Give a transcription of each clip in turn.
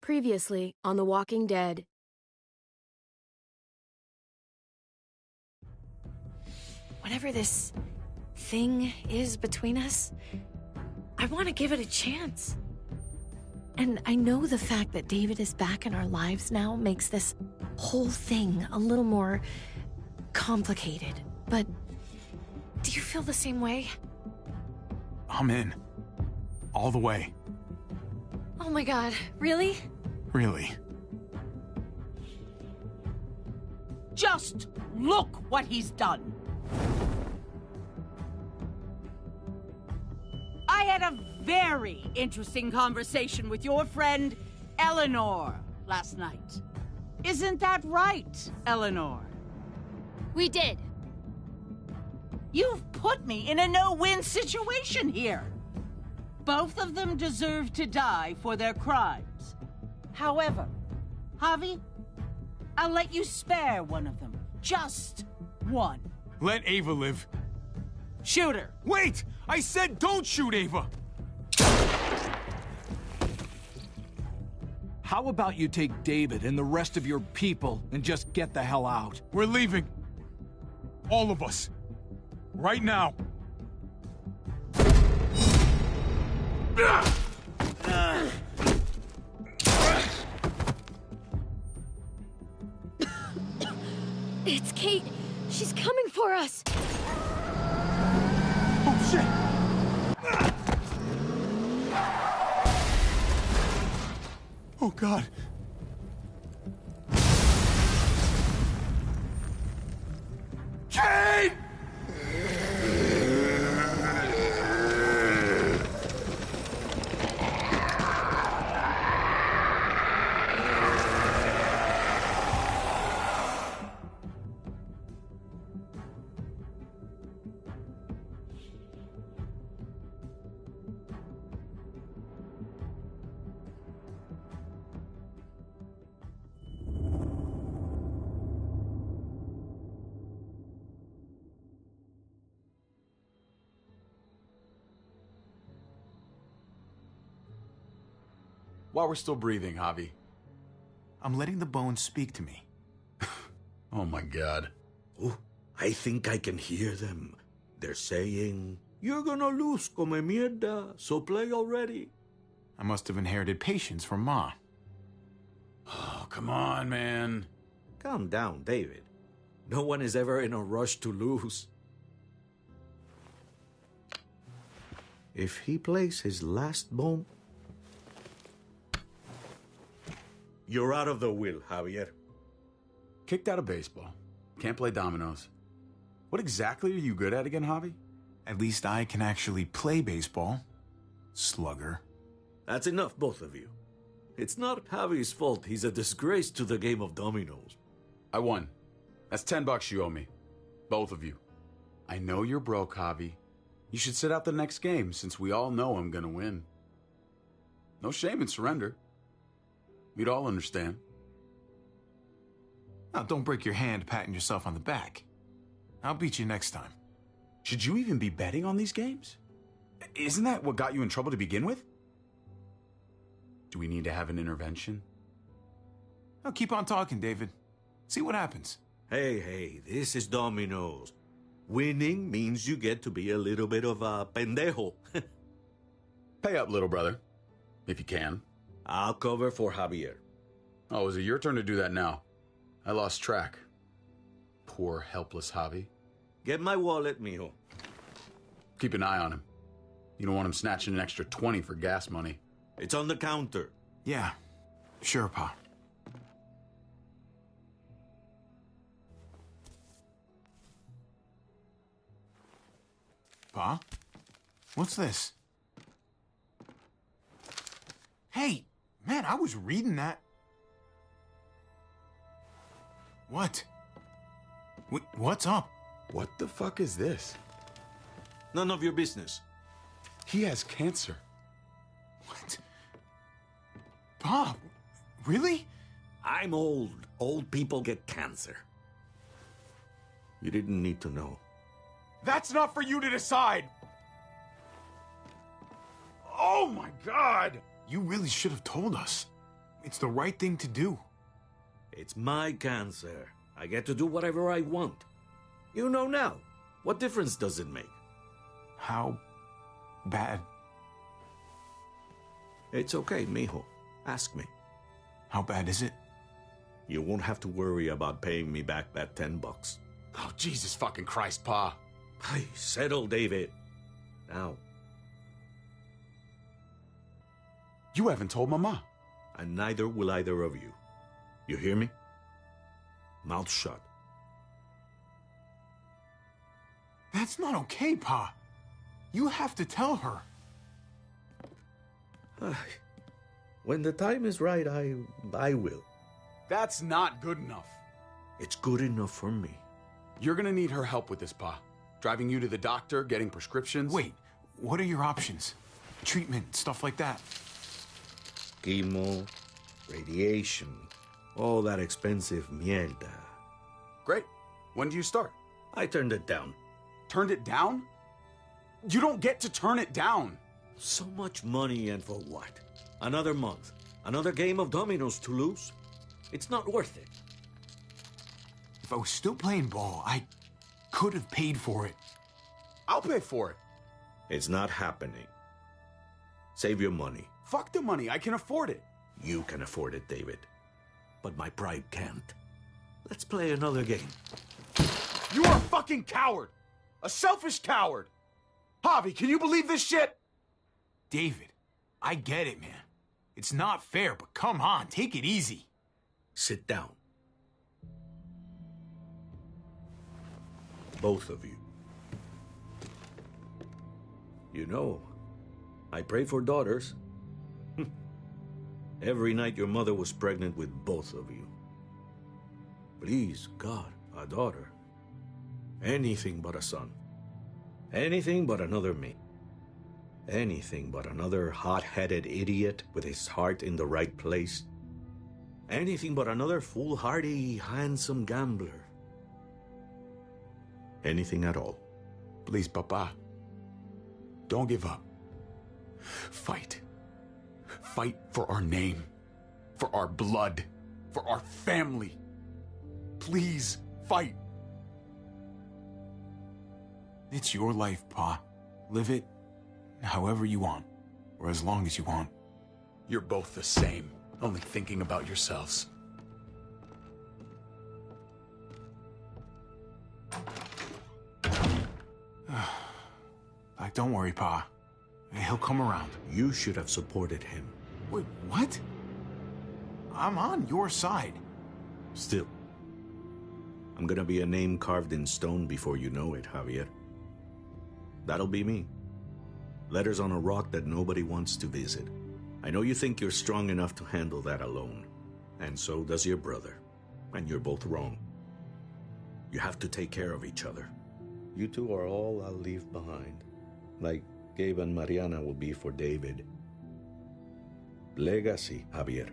Previously on The Walking Dead. Whatever this thing is between us, I want to give it a chance. And I know the fact that David is back in our lives now makes this whole thing a little more complicated. But do you feel the same way? I'm in. All the way. Oh my God, really? Really. Just look what he's done. I had a very interesting conversation with your friend Eleanor last night. Isn't that right, Eleanor? We did. You've put me in a no-win situation here. Both of them deserve to die for their crimes. However, Javi, I'll let you spare one of them. Just one. Let Ava live. Shoot her. Wait! I said don't shoot Ava! How about you take David and the rest of your people and just get the hell out? We're leaving. All of us. Right now. It's Kate. She's coming for us. Oh, shit! Oh, God. Kate! While we're still breathing, Javi. I'm letting the bones speak to me. Oh my God. Oh, I think I can hear them. They're saying, "You're gonna lose, come mierda, so play already." I must have inherited patience from Ma. Oh, come on, man. Calm down, David. No one is ever in a rush to lose. If he plays his last bone, you're out of the will, Javier. Kicked out of baseball. Can't play dominoes. What exactly are you good at again, Javi? At least I can actually play baseball. Slugger. That's enough, both of you. It's not Javi's fault he's a disgrace to the game of dominoes. I won. That's $10 you owe me. Both of you. I know you're broke, Javi. You should sit out the next game, since we all know I'm gonna win. No shame in surrender. We'd all understand. Now, don't break your hand patting yourself on the back. I'll beat you next time. Should you even be betting on these games? Isn't that what got you in trouble to begin with? Do we need to have an intervention? Now, keep on talking, David. See what happens. Hey, this is dominoes. Winning means you get to be a little bit of a pendejo. Pay up, little brother. If you can. I'll cover for Javier. Oh, is it your turn to do that now? I lost track. Poor, helpless Javi. Get my wallet, mijo. Keep an eye on him. You don't want him snatching an extra 20 for gas money. It's on the counter. Yeah, sure, Pa. Pa? What's this? Hey, man, I was reading that. What? What's up? What the fuck is this? None of your business. He has cancer. What? Pa, really? I'm old. Old people get cancer. You didn't need to know. That's not for you to decide! Oh my God! You really should have told us. It's the right thing to do. It's my cancer. I get to do whatever I want. You know now. What difference does it make? How bad? It's okay, mijo. Ask me. How bad is it? You won't have to worry about paying me back that $10. Oh, Jesus fucking Christ, Pa. Hey, settle, David. Now. You haven't told Mama. And neither will either of you. You hear me? Mouth shut. That's not okay, Pa. You have to tell her. When the time is right, I will. That's not good enough. It's good enough for me. You're gonna need her help with this, Pa. Driving you to the doctor, getting prescriptions. Wait, what are your options? Treatment, stuff like that. Chemo, radiation, all that expensive mierda. Great. When do you start? I turned it down. Turned it down? You don't get to turn it down. So much money, and for what? Another month. Another game of dominoes to lose? It's not worth it. If I was still playing ball, I could have paid for it. I'll pay for it. It's not happening. Save your money. Fuck the money. I can afford it. You can afford it, David. But my pride can't. Let's play another game. You are a fucking coward. A selfish coward. Javi, can you believe this shit? David, I get it, man. It's not fair, but come on, take it easy. Sit down. Both of you. You know, I pray for daughters. Every night your mother was pregnant with both of you. Please, God, a daughter. Anything but a son. Anything but another me. Anything but another hot-headed idiot with his heart in the right place. Anything but another foolhardy, handsome gambler. Anything at all. Please, Papa. Don't give up. Fight. Fight for our name. For our blood. For our family. Please, fight. It's your life, Pa. Live it however you want, or as long as you want. You're both the same, only thinking about yourselves. Don't worry, Pa. He'll come around. You should have supported him. Wait, what? I'm on your side. Still, I'm gonna be a name carved in stone before you know it, Javier. That'll be me. Letters on a rock that nobody wants to visit. I know you think you're strong enough to handle that alone. And so does your brother. And you're both wrong. You have to take care of each other. You two are all I'll leave behind. Like Gabe and Mariana will be for David. Legacy, Javier.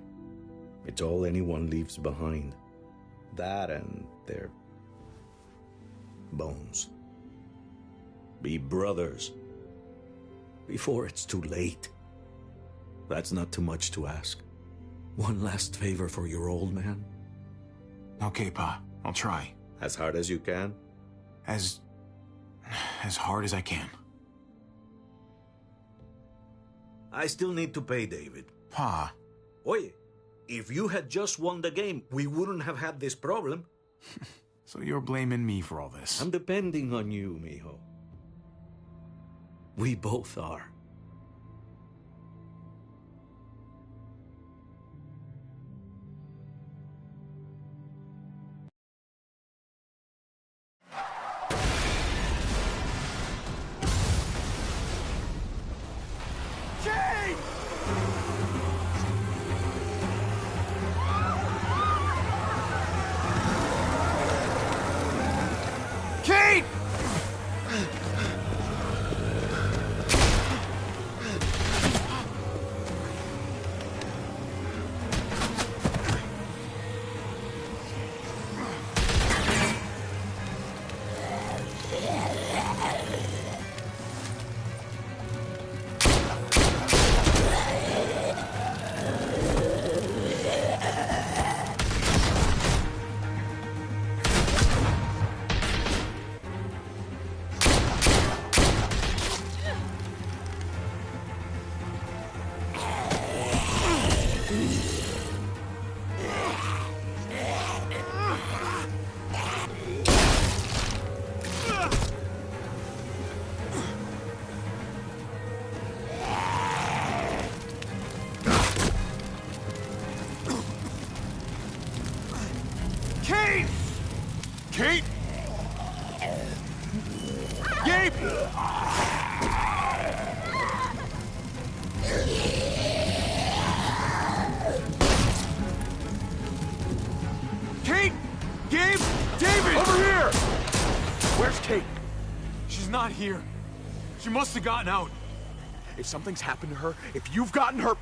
It's all anyone leaves behind. That and their bones. Be brothers. Before it's too late. That's not too much to ask. One last favor for your old man? Okay, Pa. I'll try. As hard as you can? As hard as I can. I still need to pay David. Pa. Oye, if you had just won the game, we wouldn't have had this problem. So you're blaming me for all this? I'm depending on you, mijo. We both are. Kate! Kate! Kate! Gabe! Kate! Gabe! David! Over here! Where's Kate? She's not here. She must have gotten out. If something's happened to her, if you've gotten her...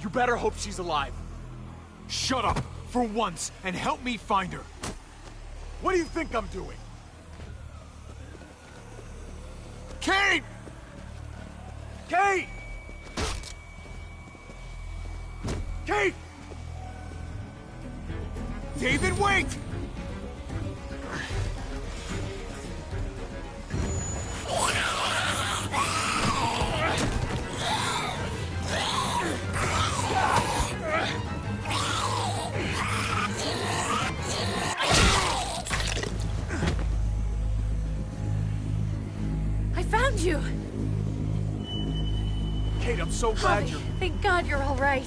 You better hope she's alive. Shut up for once and help me find her. What do you think I'm doing? Kate! Kate! Kate! David, wait! I found you! Kate, I'm so glad Javi, you're... thank God you're all right.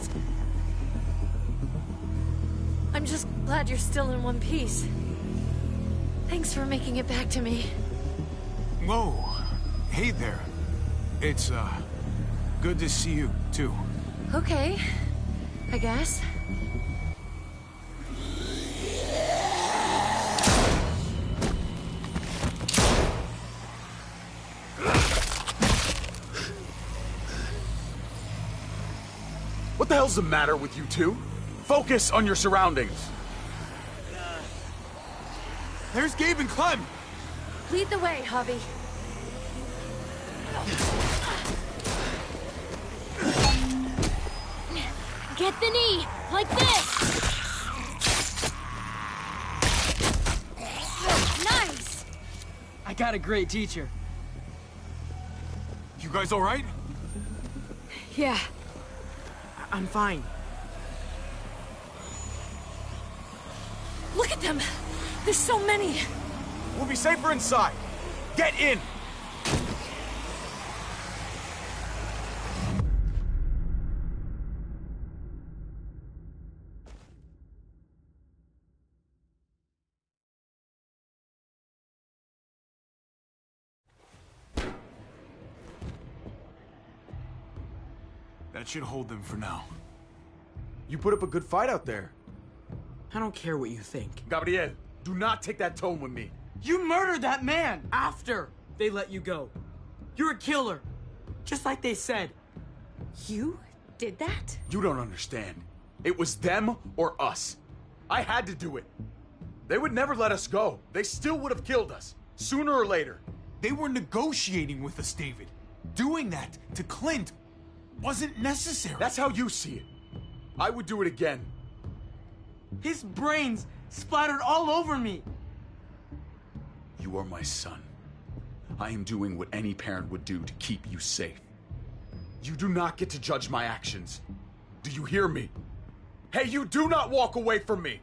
I'm just glad you're still in one piece. Thanks for making it back to me. Whoa. Hey there. It's, good to see you, too. Okay, I guess. What the hell's the matter with you two? Focus on your surroundings. There's Gabe and Clem! Lead the way, Javi. Get the knee, like this! Nice! I got a great teacher. You guys all right? Yeah. I'm fine. Look at them! There's so many! We'll be safer inside. Get in! That should hold them for now. You put up a good fight out there. I don't care what you think. Gabriel, do not take that tone with me. You murdered that man after they let you go. You're a killer, just like they said. You did that? You don't understand. It was them or us. I had to do it. They would never let us go. They still would have killed us, sooner or later. They were negotiating with us, David. Doing that to Clint wasn't necessary. That's how you see it. I would do it again. His brains splattered all over me. You are my son. I am doing what any parent would do to keep you safe. You do not get to judge my actions. Do you hear me? Hey, you do not walk away from me.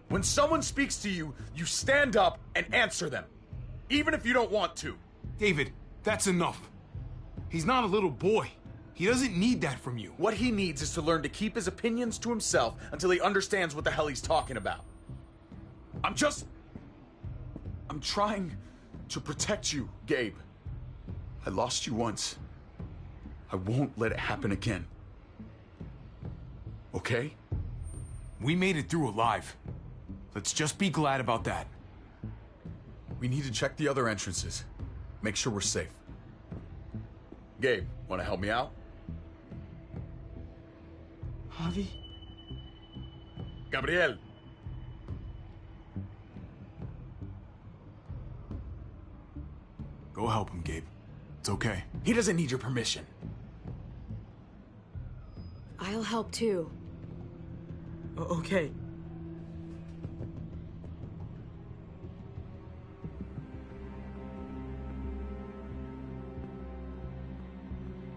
When someone speaks to you, you stand up and answer them, even if you don't want to. David, that's enough. He's not a little boy. He doesn't need that from you. What he needs is to learn to keep his opinions to himself until he understands what the hell he's talking about. I'm trying to protect you, Gabe. I lost you once. I won't let it happen again. Okay? We made it through alive. Let's just be glad about that. We need to check the other entrances. Make sure we're safe. Gabe, want to help me out? Javi? Gabriel. Go help him, Gabe. It's okay. He doesn't need your permission. I'll help too. Okay.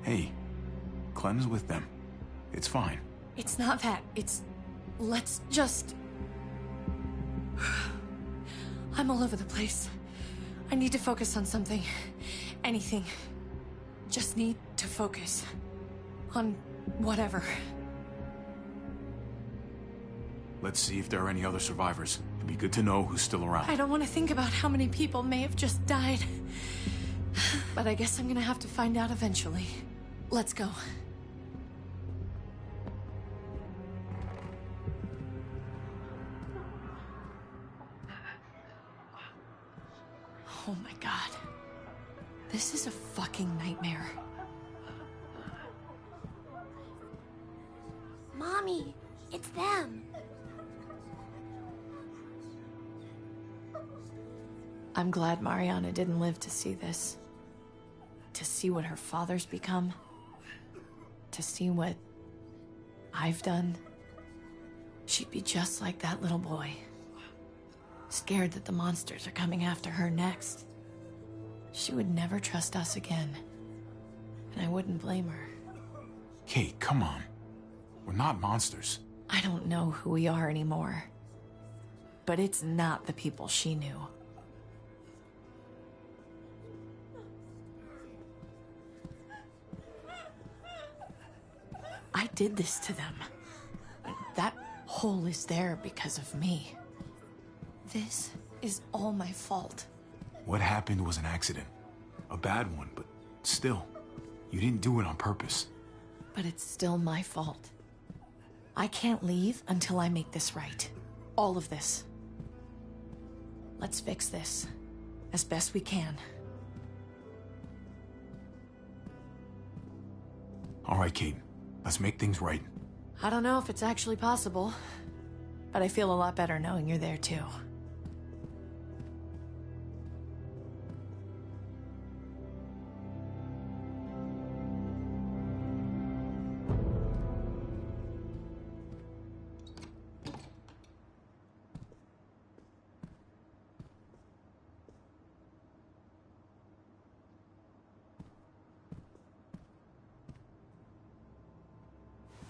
Hey, Clem's with them. It's fine. It's not that. It's... Let's just... I'm all over the place. I need to focus on something. Anything. Just need to focus. On whatever. Let's see if there are any other survivors. It'd be good to know who's still around. I don't want to think about how many people may have just died. But I guess I'm gonna have to find out eventually. Let's go. Oh my god. This is a fucking nightmare. Mommy, it's them. I'm glad Mariana didn't live to see this. To see what her father's become. To see what I've done. She'd be just like that little boy. Scared that the monsters are coming after her next. She would never trust us again. And I wouldn't blame her. Kate, come on. We're not monsters. I don't know who we are anymore. But it's not the people she knew. I did this to them. That hole is there because of me. This is all my fault. What happened was an accident. A bad one, but still. You didn't do it on purpose. But it's still my fault. I can't leave until I make this right. All of this. Let's fix this. As best we can. All right, Kate. Let's make things right. I don't know if it's actually possible. But I feel a lot better knowing you're there too.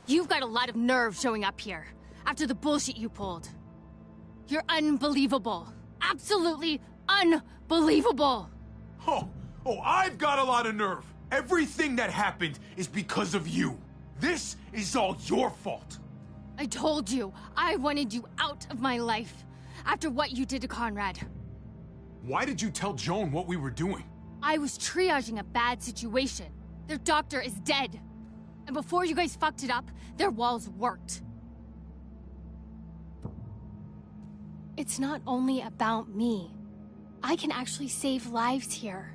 You've got a lot of nerve showing up here, after the bullshit you pulled. You're unbelievable. Absolutely unbelievable. Oh, I've got a lot of nerve. Everything that happened is because of you. This is all your fault. I told you, I wanted you out of my life, after what you did to Conrad. Why did you tell Joan what we were doing? I was triaging a bad situation. Their doctor is dead. And before you guys fucked it up, their walls worked. It's not only about me. I can actually save lives here.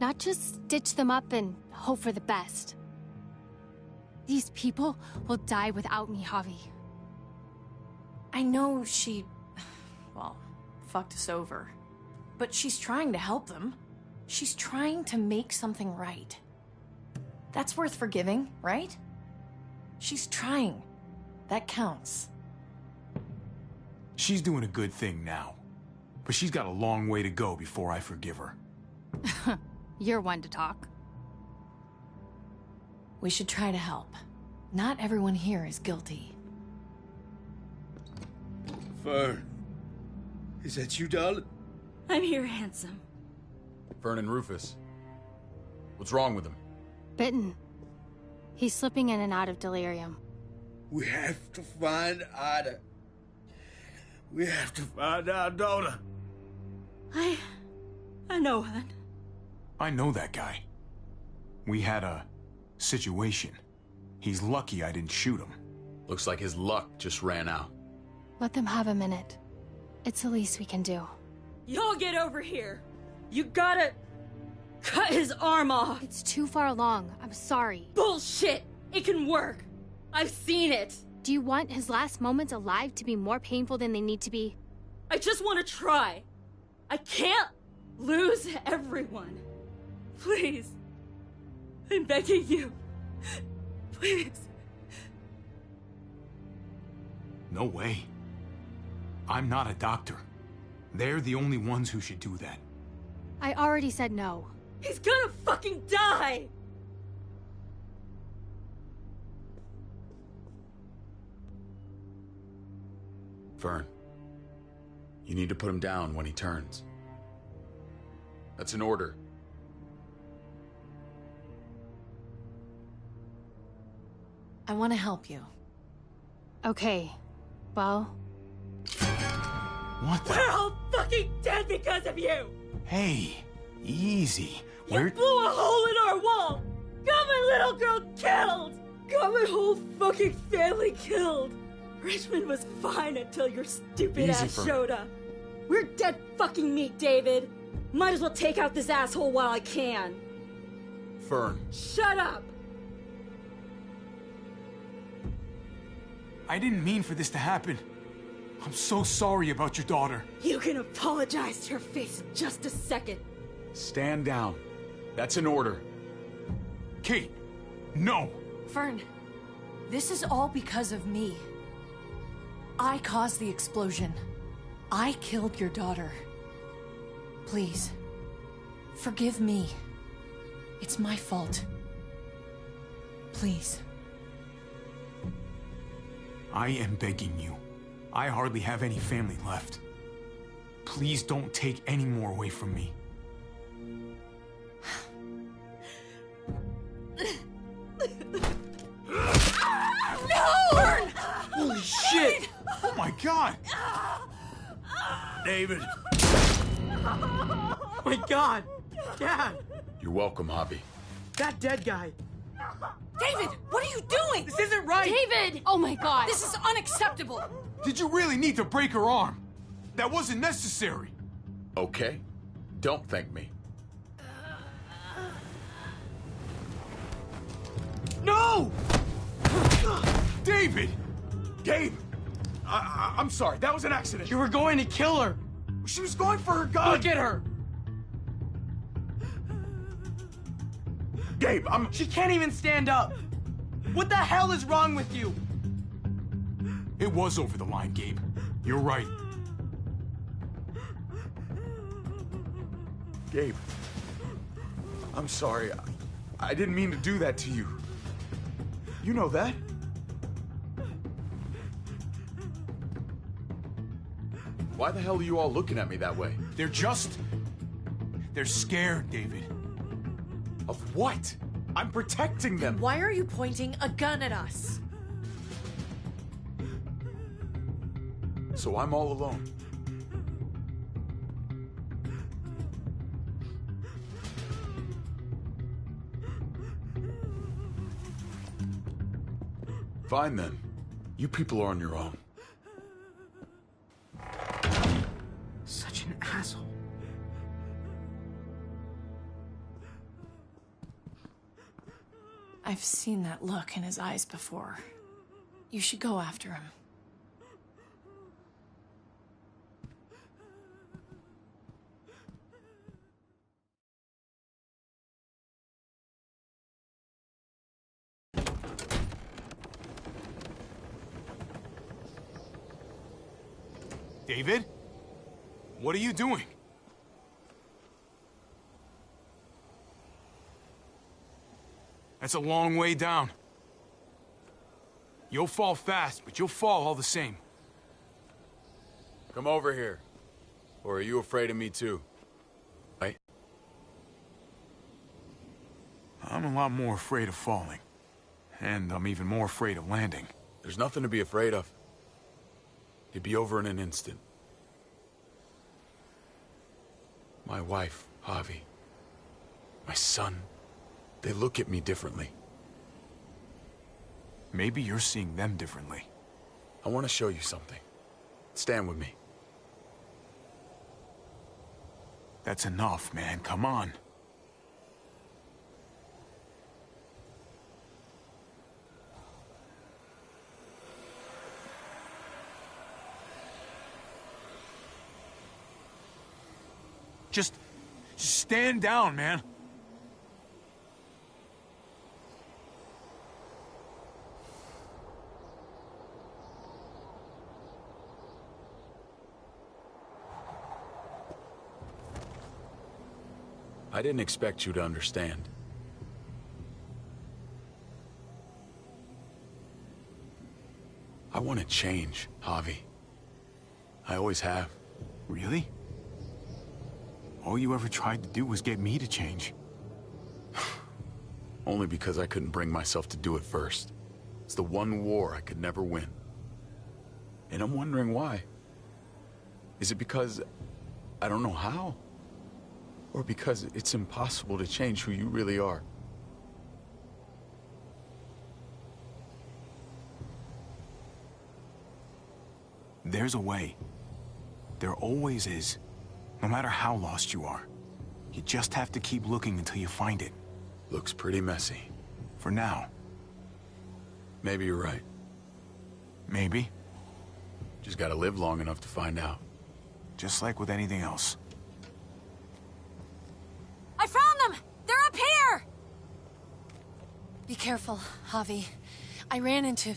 Not just stitch them up and hope for the best. These people will die without me, Javi. I know she... well, fucked us over. But she's trying to help them. She's trying to make something right. That's worth forgiving, right? She's trying. That counts. She's doing a good thing now. But she's got a long way to go before I forgive her. You're one to talk. We should try to help. Not everyone here is guilty. Fern. Is that you, darling? I'm here, handsome. Vernon Rufus. What's wrong with him? Bitten. He's slipping in and out of delirium. We have to find Ada. We have to find our daughter. I know, hon. I know that guy. We had a situation. He's lucky I didn't shoot him. Looks like his luck just ran out. Let them have a minute. It's the least we can do. Y'all get over here. You gotta cut his arm off. It's too far along. I'm sorry. Bullshit! It can work. I've seen it. Do you want his last moments alive to be more painful than they need to be? I just want to try. I can't lose everyone. Please. I'm begging you. Please. No way. I'm not a doctor. They're the only ones who should do that. I already said no. He's gonna fucking die! Fern, you need to put him down when he turns. That's an order. I want to help you. Okay. Well, What the? We're all fucking dead because of you! Hey, easy. You blew a hole in our wall! Got my little girl killed! Got my whole fucking family killed! Richmond was fine until your stupid Easy, ass Fern. showed up. We're dead fucking meat, David. Might as well take out this asshole while I can. Fern. Shut up! I didn't mean for this to happen. I'm so sorry about your daughter. You can apologize to her face in just a second. Stand down. That's an order. Kate, no. Fern, this is all because of me. I caused the explosion. I killed your daughter. Please, forgive me. It's my fault. Please. I am begging you. I hardly have any family left. Please don't take any more away from me. No! Fern! Holy shit! Oh my god! David. My God! Dad! You're welcome, Javi. That dead guy! David, what are you doing? This isn't right! David! oh my god! This is unacceptable! Did you really need to break her arm? That wasn't necessary. Okay? Don't thank me. No! David! Gabe! I'm sorry, that was an accident. You were going to kill her! She was going for her gun! Look at her! Gabe, She can't even stand up! What the hell is wrong with you? It was over the line, Gabe. You're right. Gabe. I'm sorry. I didn't mean to do that to you. You know that? Why the hell are you all looking at me that way? They're scared, David. Of what? I'm protecting them. Why are you pointing a gun at us? So I'm all alone. Fine then. You people are on your own. Such an asshole. I've seen that look in his eyes before. You should go after him. David? What are you doing? That's a long way down. You'll fall fast, but you'll fall all the same. Come over here. Or are you afraid of me too? Right? I'm a lot more afraid of falling. And I'm even more afraid of landing. There's nothing to be afraid of. It'd be over in an instant. My wife, Javi. My son. They look at me differently. Maybe you're seeing them differently. I want to show you something. Stand with me. That's enough, man. Come on. Just stand down, man. I didn't expect you to understand. I want to change, Javi. I always have. Really? All you ever tried to do was get me to change. Only because I couldn't bring myself to do it first. It's the one war I could never win. And I'm wondering why. Is it because I don't know how? Or because it's impossible to change who you really are? There's a way. There always is. No matter how lost you are. You just have to keep looking until you find it. Looks pretty messy. For now. Maybe you're right. Maybe. Just gotta live long enough to find out. Just like with anything else. I found them! They're up here! Be careful, Javi. I ran into...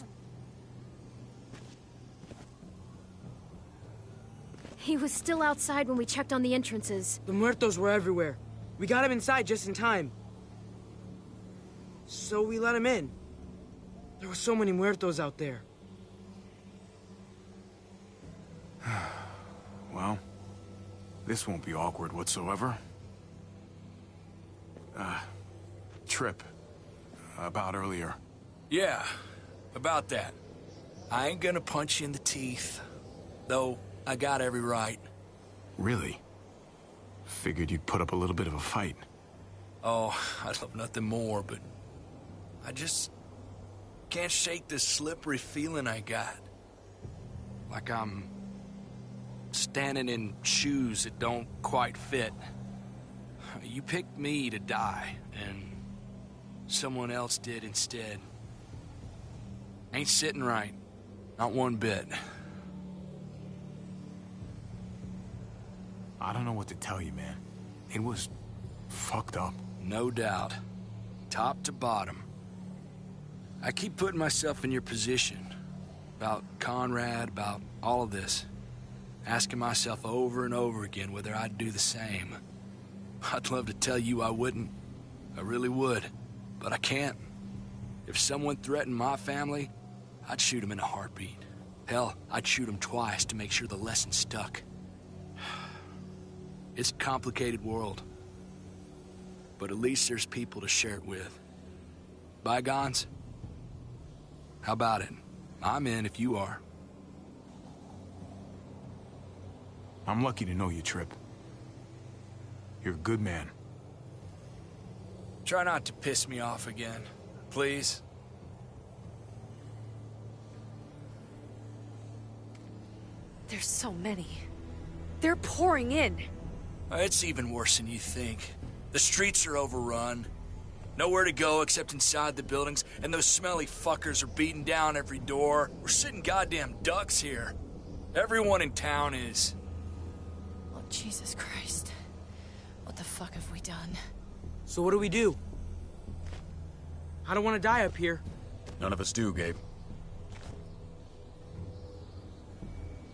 He was still outside when we checked on the entrances. The muertos were everywhere. We got him inside just in time. So we let him in. There were so many muertos out there. Well, this won't be awkward whatsoever. Trip. About earlier. Yeah, about that. I ain't gonna punch you in the teeth. Though, I got every right. Really? Figured you'd put up a little bit of a fight. Oh, I'd love nothing more, but... I just... can't shake this slippery feeling I got. Like I'm... standing in shoes that don't quite fit. You picked me to die, and... someone else did instead. Ain't sitting right. Not one bit. I don't know what to tell you, man. It was... fucked up. No doubt. Top to bottom. I keep putting myself in your position. About Conrad, about all of this. Asking myself over and over again whether I'd do the same. I'd love to tell you I wouldn't. I really would. But I can't. If someone threatened my family, I'd shoot him in a heartbeat. Hell, I'd shoot him twice to make sure the lesson stuck. It's a complicated world. But at least there's people to share it with. Bygones? How about it? I'm in if you are. I'm lucky to know you, Trip. You're a good man. Try not to piss me off again, please. There's so many. They're pouring in. It's even worse than you think. The streets are overrun. Nowhere to go except inside the buildings, and those smelly fuckers are beating down every door. We're sitting goddamn ducks here. Everyone in town is. Oh, Jesus Christ. What the fuck have we done? So what do we do? I don't want to die up here. None of us do, Gabe.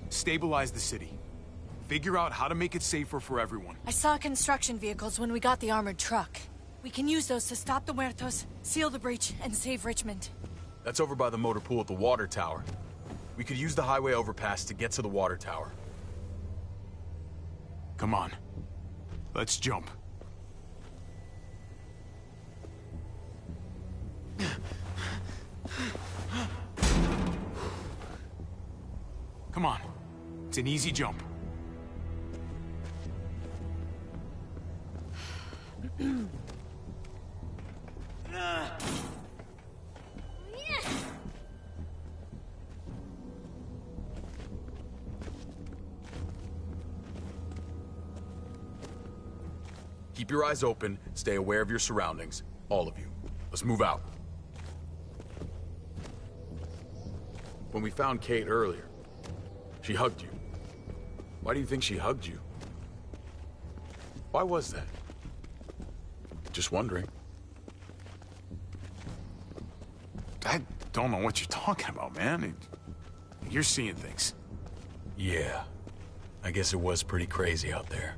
Stabilize the city. Figure out how to make it safer for everyone. I saw construction vehicles when we got the armored truck. We can use those to stop the muertos, seal the breach, and save Richmond. That's over by the motor pool at the water tower. We could use the highway overpass to get to the water tower. Come on. Let's jump. Come on. It's an easy jump. Keep your eyes open, stay aware of your surroundings. All of you. Let's move out. When we found Kate earlier, she hugged you. Why do you think she hugged you? Why was that? Just wondering. I don't know what you're talking about, man. You're seeing things. Yeah. I guess it was pretty crazy out there.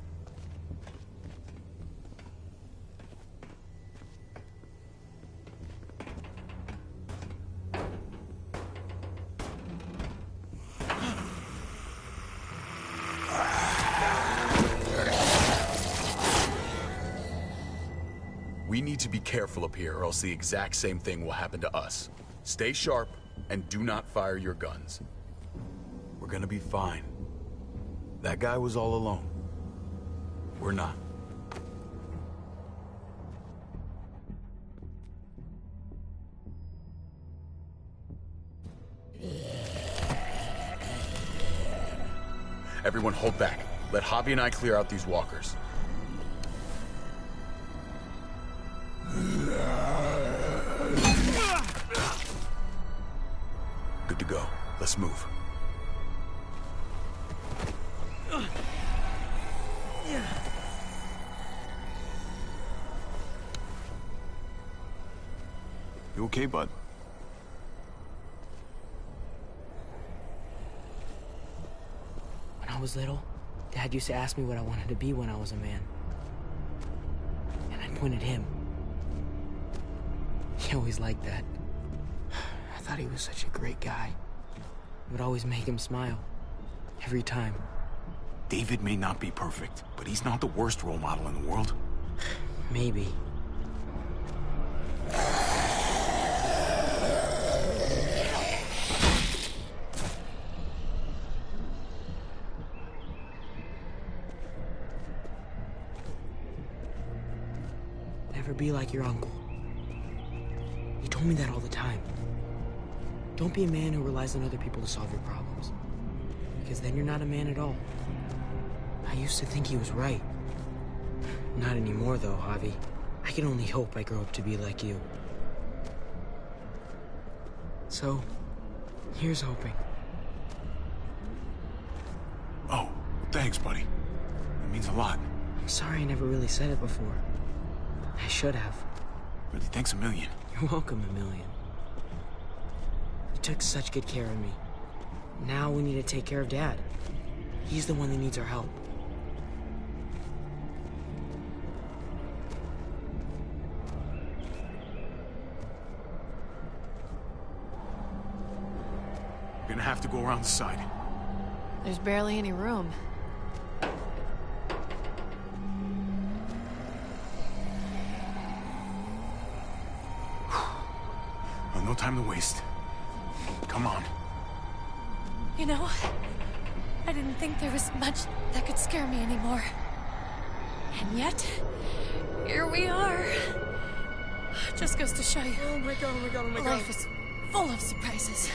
We need to be careful up here, or else the exact same thing will happen to us. Stay sharp, and do not fire your guns. We're gonna be fine. That guy was all alone. We're not. Everyone hold back. Let Javi and I clear out these walkers. Good to go. Let's move. You okay, bud? When I was little, Dad used to ask me what I wanted to be when I was a man. And I'd point at him. He always liked that. I thought he was such a great guy. It would always make him smile. Every time. David may not be perfect, but he's not the worst role model in the world. Maybe. Never be like your uncle. He told me that all the time. Don't be a man who relies on other people to solve your problems. Because then you're not a man at all. I used to think he was right. Not anymore, though, Javi. I can only hope I grow up to be like you. So, here's hoping. Oh, thanks, buddy. That means a lot. I'm sorry I never really said it before. I should have. Really, thanks a million. You're welcome, a million. You took such good care of me. Now we need to take care of Dad. He's the one that needs our help. We're gonna have to go around the side. There's barely any room. Well, no time to waste. Come on. You know, I didn't think there was much that could scare me anymore. And yet, here we are. Just goes to show you. Oh my god, oh my god, oh my god. Life is full of surprises.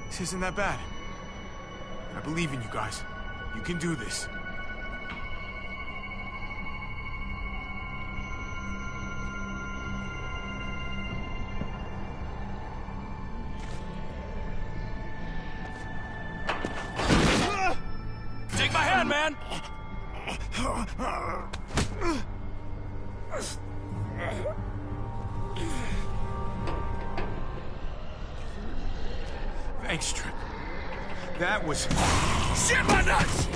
This isn't that bad. I believe in you guys. You can do this. Take my hand, man! Thanks, Trip. That was... Shit, my nuts!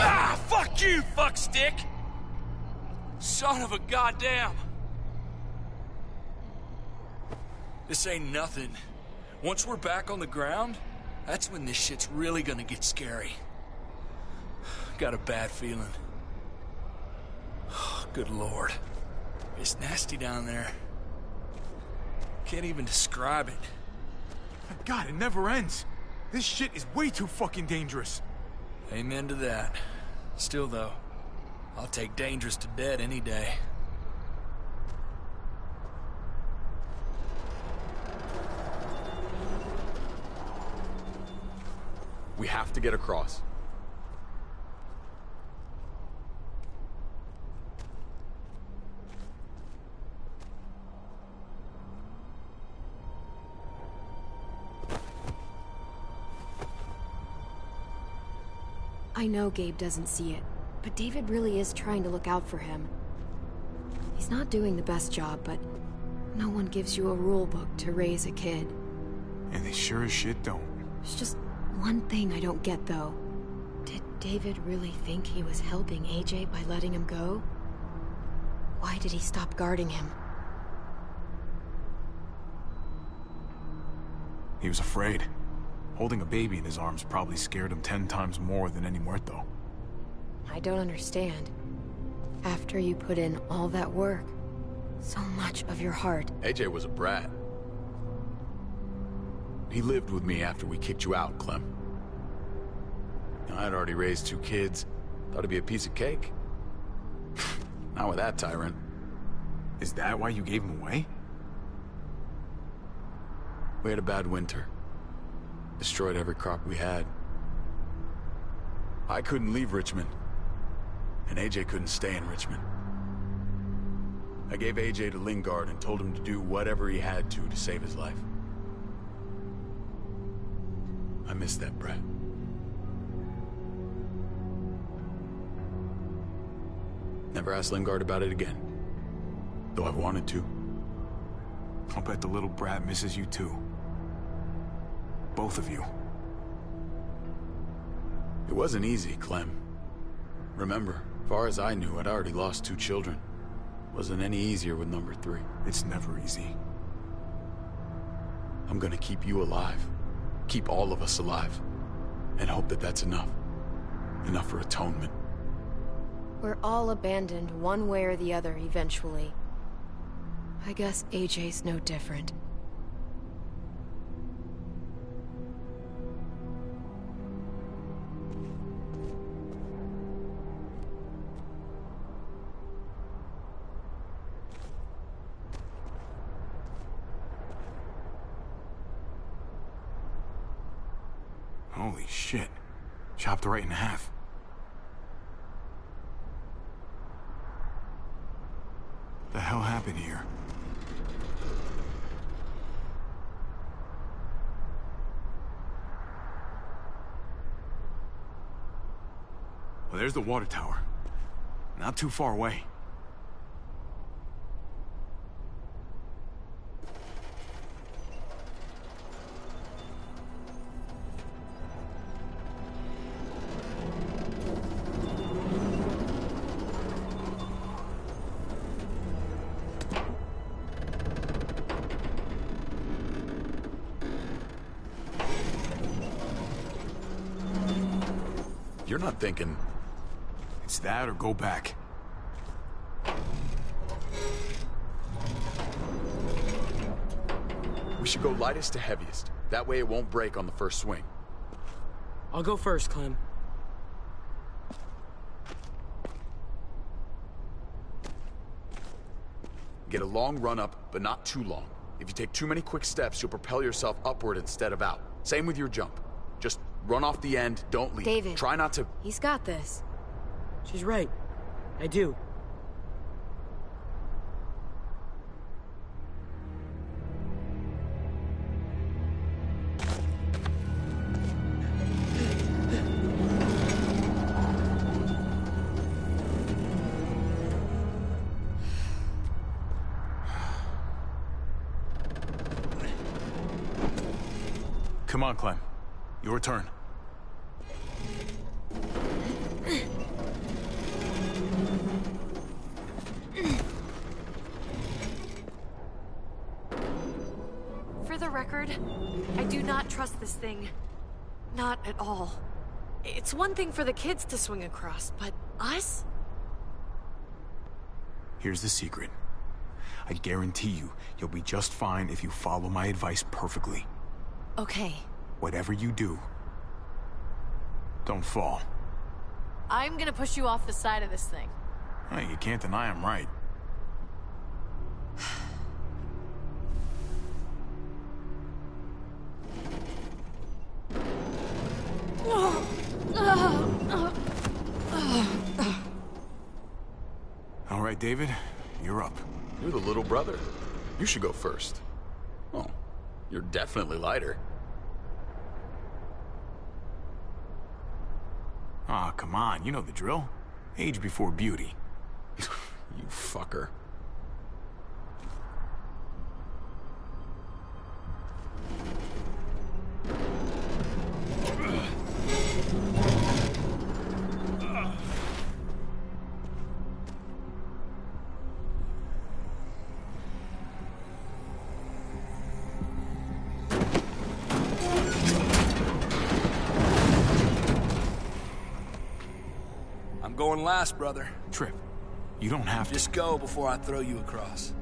Ah, fuck you, fuckstick! Son of a goddamn! This ain't nothing. Once we're back on the ground, that's when this shit's really gonna get scary. Got a bad feeling. Good lord. It's nasty down there. Can't even describe it. My God, it never ends. This shit is way too fucking dangerous. Amen to that. Still, though, I'll take dangerous to dead any day. We have to get across. I know Gabe doesn't see it, but David really is trying to look out for him. He's not doing the best job, but no one gives you a rule book to raise a kid. And they sure as shit don't. There's just one thing I don't get, though. Did David really think he was helping AJ by letting him go? Why did he stop guarding him? He was afraid. Holding a baby in his arms probably scared him 10 times more than any muerto. I don't understand. After you put in all that work, so much of your heart... AJ was a brat. He lived with me after we kicked you out, Clem. I'd already raised 2 kids. Thought it'd be a piece of cake. Not with that tyrant. Is that why you gave him away? We had a bad winter. Destroyed every crop we had. I couldn't leave Richmond. And AJ couldn't stay in Richmond. I gave AJ to Lingard and told him to do whatever he had to save his life. I miss that brat. Never asked Lingard about it again. Though I've wanted to. I'll bet the little brat misses you too. Both of you. It wasn't easy, Clem. Remember, far as I knew, I'd already lost 2 children. Wasn't any easier with number 3. It's never easy. I'm gonna keep you alive. Keep all of us alive. And hope that that's enough. Enough for atonement. We're all abandoned one way or the other eventually. I guess AJ's no different. Holy shit. Chopped right in half. The hell happened here? Well, there's the water tower. Not too far away. You're not thinking... It's that or go back. We should go lightest to heaviest. That way it won't break on the first swing. I'll go first, Clem. Get a long run up, but not too long. If you take too many quick steps, you'll propel yourself upward instead of out. Same with your jump. Just run off the end, don't leave. David. Try not to... He's got this. She's right. I do. Come on, Clem. Your turn. For the record, I do not trust this thing. Not at all. It's one thing for the kids to swing across, but us? Here's the secret. I guarantee you'll be just fine if you follow my advice perfectly. Okay. Whatever you do, don't fall. I'm gonna push you off the side of this thing. Hey, you can't deny I'm right. All right, David, you're up. You're the little brother. You should go first. Oh, you're definitely lighter. Aw, come on, you know the drill. Age before beauty. You fucker. I'm going last, brother. Trip, you don't have to. Just go before I throw you across.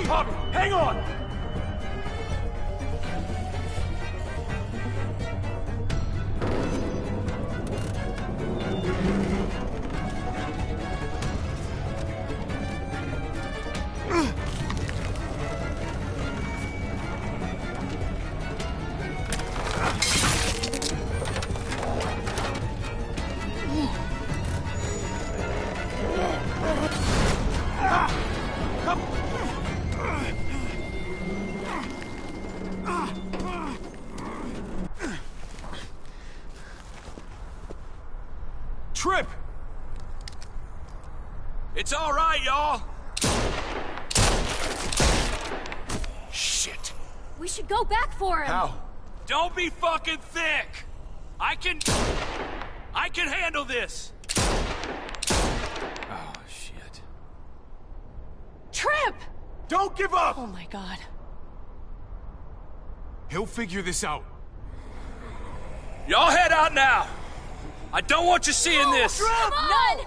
Pop, hang on! Trip! It's all right, y'all. Shit. We should go back for him. How? Don't be fucking thick. I can handle this. Oh, shit. Trip! Don't give up! Oh my god. He'll figure this out. Y'all head out now. I don't want you seeing this. Come on!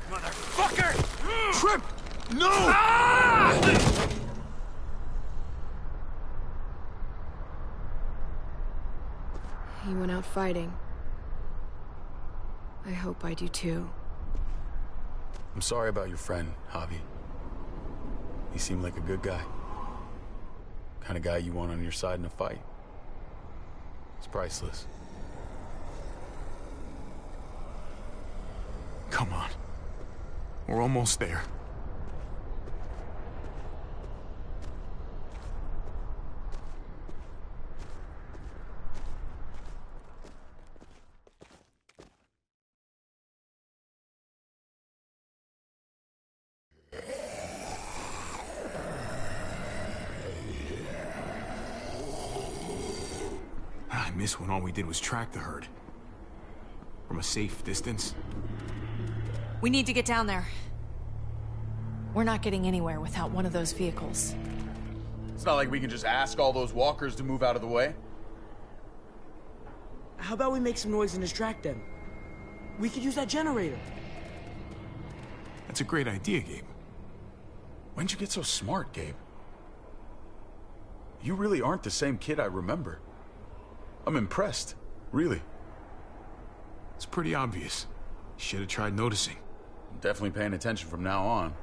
Motherfucker! Trip! No! Ah! He went out fighting. I hope I do too. I'm sorry about your friend, Javi. He seemed like a good guy. Kind of guy you want on your side in a fight. It's priceless. Come on. We're almost there. I miss when all we did was track the herd. From a safe distance. We need to get down there. We're not getting anywhere without one of those vehicles. It's not like we can just ask all those walkers to move out of the way. How about we make some noise and distract them? We could use that generator. That's a great idea, Gabe. When'd you get so smart, Gabe? You really aren't the same kid I remember. I'm impressed, really. It's pretty obvious. Should have tried noticing. I'm definitely paying attention from now on.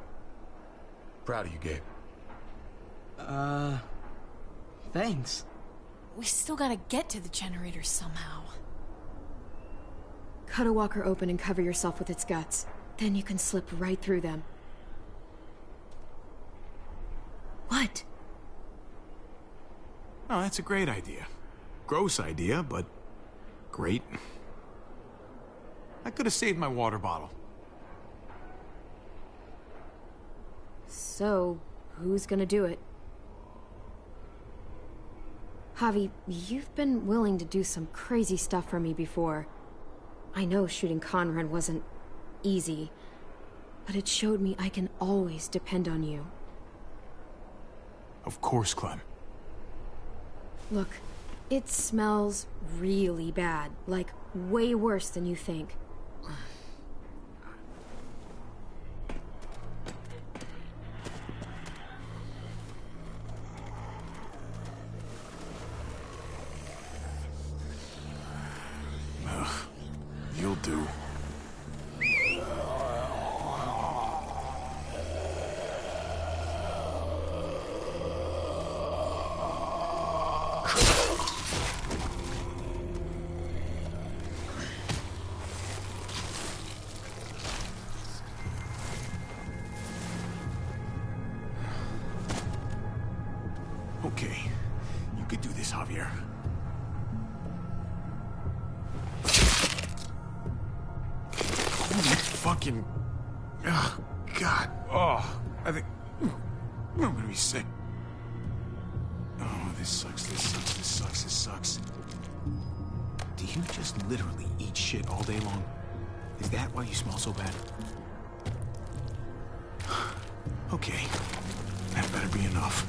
Proud of you, Gabe. Thanks. We still gotta get to the generator somehow. Cut a walker open and cover yourself with its guts. Then you can slip right through them. What? Oh, that's a great idea. Gross idea, but great. I could have saved my water bottle. So, who's gonna do it? Javi, you've been willing to do some crazy stuff for me before. I know shooting Conrad wasn't easy, but it showed me I can always depend on you. Of course, Clem. Look, it smells really bad, like way worse than you think. You'll do. Okay, you could do this, Javier. Holy fucking... Oh, God. Oh, I think... I'm gonna be sick. Oh, this sucks, this sucks, this sucks, this sucks. Do you just literally eat shit all day long? Is that why you smell so bad? Okay, that better be enough.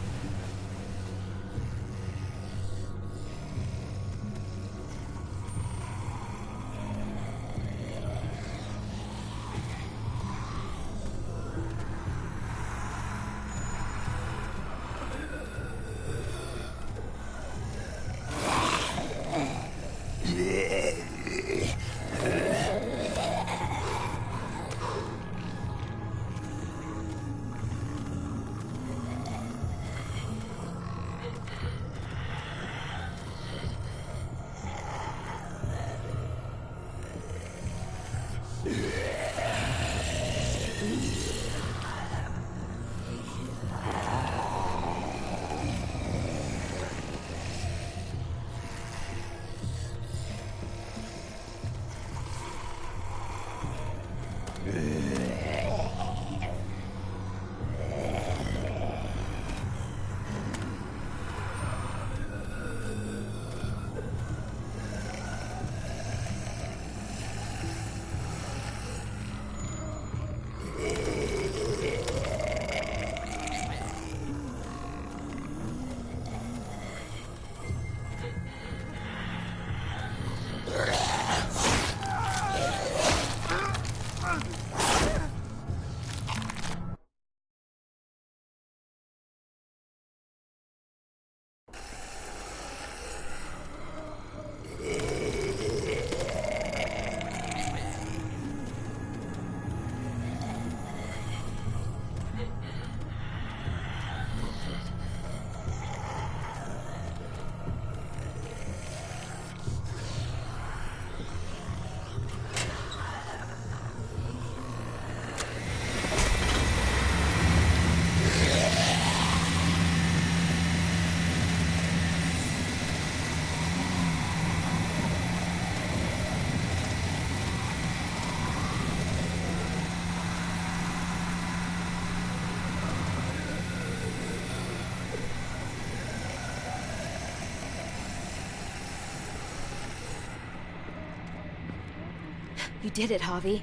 You did it, Javi.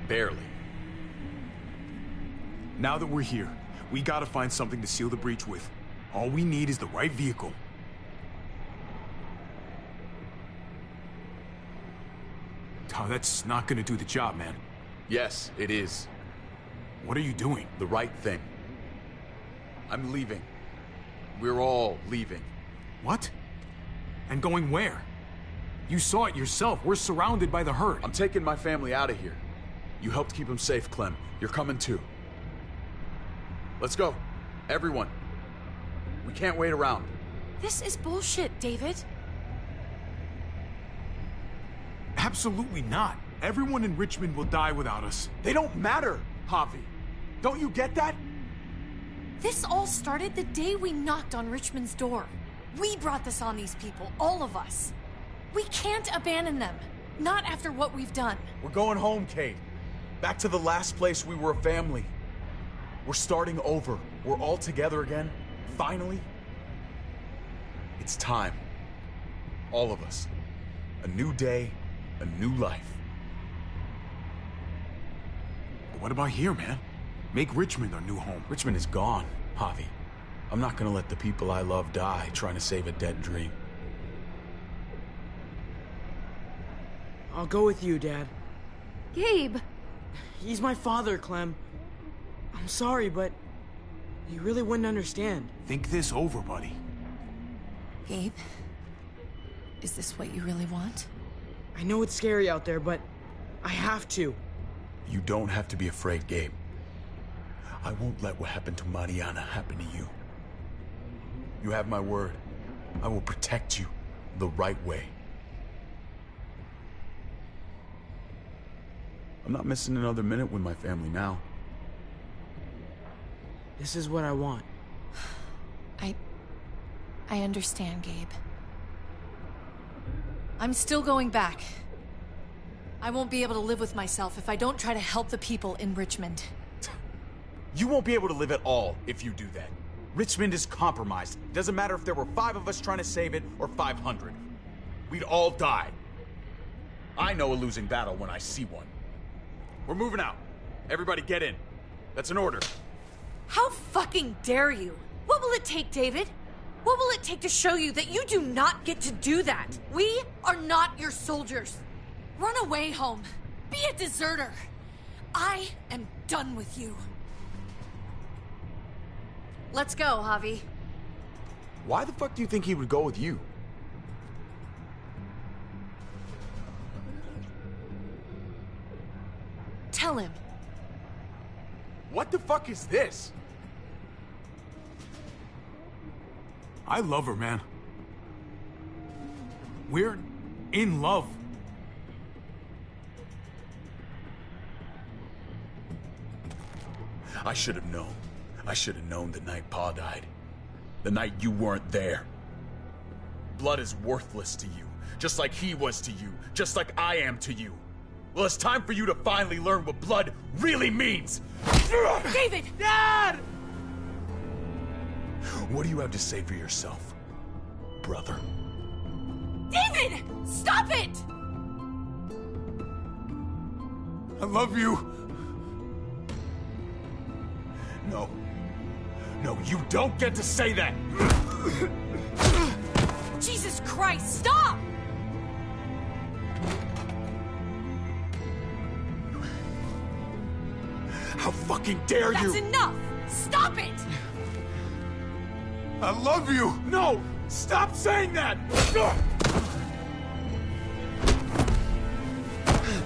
Barely. Now that we're here, we gotta find something to seal the breach with. All we need is the right vehicle. Oh, that's not gonna do the job, man. Yes, it is. What are you doing? The right thing. I'm leaving. We're all leaving. What? And going where? You saw it yourself. We're surrounded by the herd. I'm taking my family out of here. You helped keep them safe, Clem. You're coming too. Let's go. Everyone. We can't wait around. This is bullshit, David. Absolutely not. Everyone in Richmond will die without us. They don't matter, Javi. Don't you get that? This all started the day we knocked on Richmond's door. We brought this on these people, all of us. We can't abandon them. Not after what we've done. We're going home, Kate. Back to the last place we were a family. We're starting over. We're all together again. Finally. It's time. All of us. A new day, a new life. But what about here, man? Make Richmond our new home. Richmond is gone, Javi. I'm not gonna let the people I love die trying to save a dead dream. I'll go with you, Dad. Gabe! He's my father, Clem. I'm sorry, but you really wouldn't understand. Think this over, buddy. Gabe, is this what you really want? I know it's scary out there, but I have to. You don't have to be afraid, Gabe. I won't let what happened to Mariana happen to you. You have my word. I will protect you the right way. I'm not missing another minute with my family now. This is what I want. I understand, Gabe. I'm still going back. I won't be able to live with myself if I don't try to help the people in Richmond. You won't be able to live at all if you do that. Richmond is compromised. Doesn't matter if there were 5 of us trying to save it or 500. We'd all die. I know a losing battle when I see one. We're moving out. Everybody get in. That's an order. How fucking dare you? What will it take, David? What will it take to show you that you do not get to do that? We are not your soldiers. Run away home. Be a deserter. I am done with you. Let's go, Javi. Why the fuck do you think he would go with you? Tell him. What the fuck is this? I love her, man. We're in love. I should have known. I should have known the night Pa died. The night you weren't there. Blood is worthless to you, just like he was to you, just like I am to you. Well, it's time for you to finally learn what blood really means. David! Dad! What do you have to say for yourself, brother? David! Stop it! I love you. No. No, you don't get to say that! Jesus Christ, stop! How fucking dare you! That's enough! Stop it! I love you. No! Stop saying that!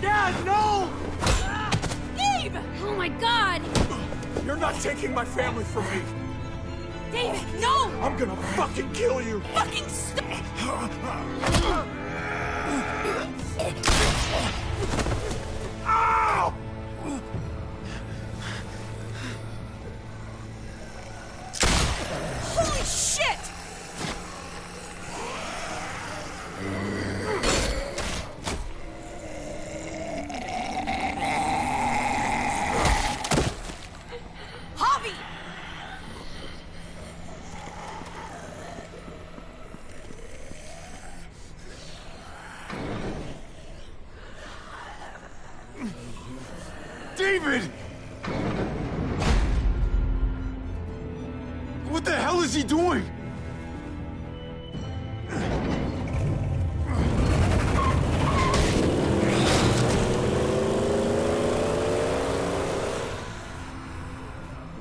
Dad, no! Gabe! Oh my god! You're not taking my family from me! David, no! I'm gonna fucking kill you! Fucking stop! Ow! Holy shit! Javi! hell is he doing?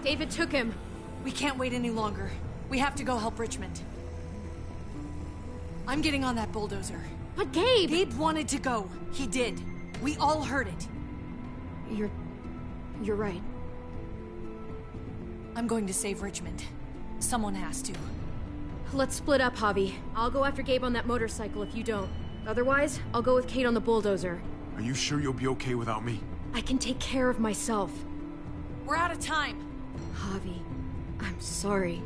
David took him. We can't wait any longer. We have to go help Richmond. I'm getting on that bulldozer. But Gabe! Gabe wanted to go. He did. We all heard it. You're right. I'm going to save Richmond. Someone has to. Let's split up, Javi. I'll go after Gabe on that motorcycle if you don't. Otherwise, I'll go with Kate on the bulldozer. Are you sure you'll be okay without me? I can take care of myself. We're out of time. Javi, I'm sorry.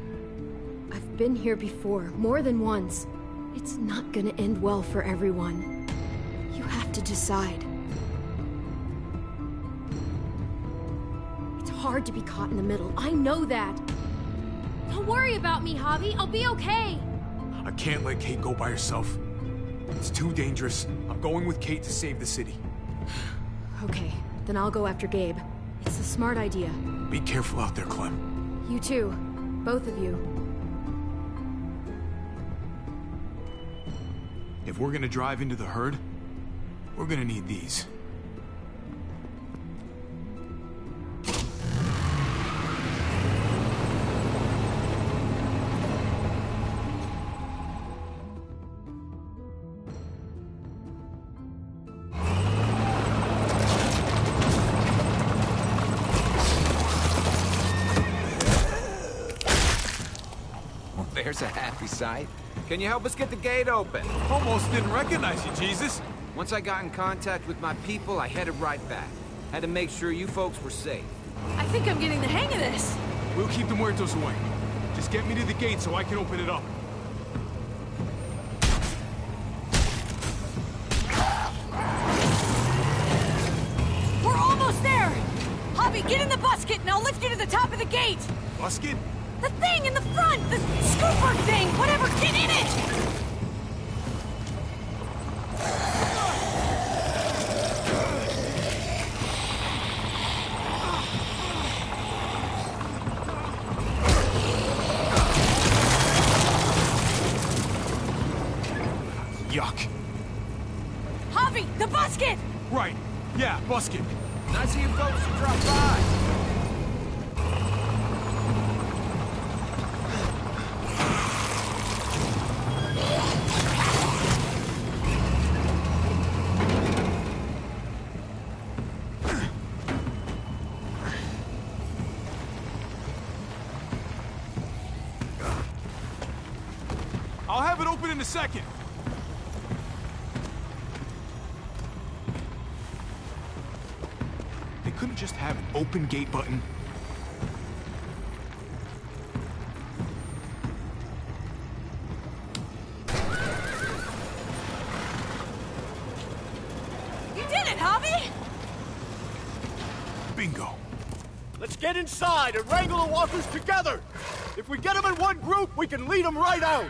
I've been here before, more than once. It's not gonna end well for everyone. You have to decide. It's hard to be caught in the middle. I know that. Don't worry about me, Javi. I'll be okay. I can't let Kate go by herself. It's too dangerous. I'm going with Kate to save the city. Okay, then I'll go after Gabe. It's a smart idea. Be careful out there, Clem. You too. Both of you. If we're gonna drive into the herd, we're gonna need these. There's a happy sight. Can you help us get the gate open? Almost didn't recognize you, Jesus. Once I got in contact with my people, I headed right back. Had to make sure you folks were safe. I think I'm getting the hang of this. We'll keep the muertos away. Just get me to the gate so I can open it up. We're almost there! Javi, get in the busket and I'll lift you to the top of the gate! Busket? The thing in the front! The scooper thing! Whatever! Get in it! Yuck. Javi, the busket! Right. Yeah, busket. Nice of you folks to drop by. I'll have it open in a second. They couldn't just have an open gate button. You did it, Javi! Bingo. Let's get inside and wrangle the walkers together! If we get them in one group, we can lead them right out!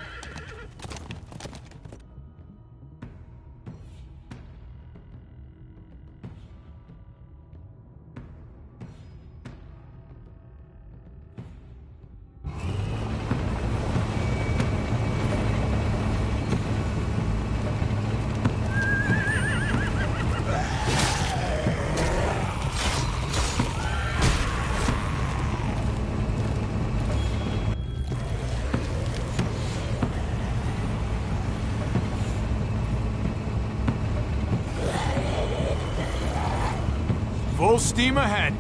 Full steam ahead.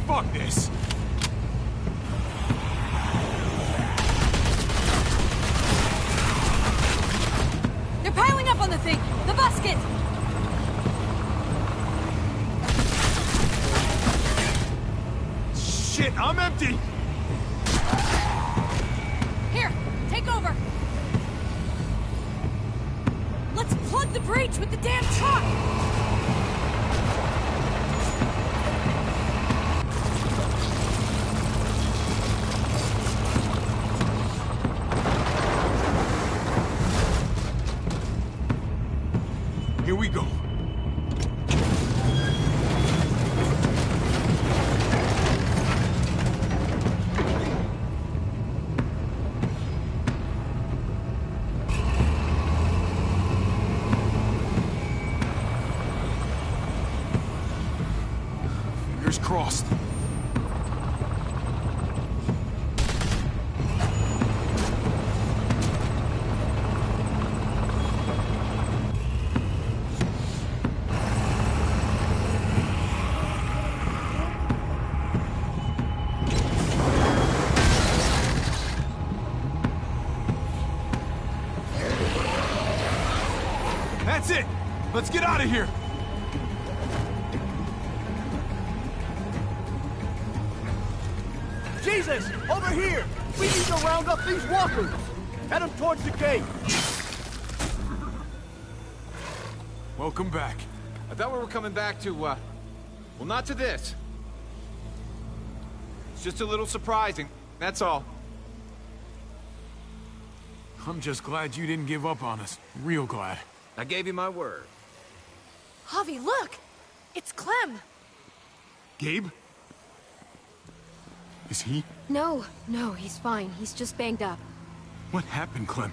Fuck this. They're piling up on the thing! The busket! Shit, I'm empty! Here, take over! Let's plug the breach with the damn truck! Here we go. Fingers crossed. That's it! Let's get out of here! Jesus! Over here! We need to round up these walkers! Head them towards the gate! Welcome back. I thought we were coming back to, well, not to this. It's just a little surprising, that's all. I'm just glad you didn't give up on us. Real glad. I gave you my word. Javi, look! It's Clem! Gabe? Is he? No, he's fine. He's just banged up. What happened, Clem?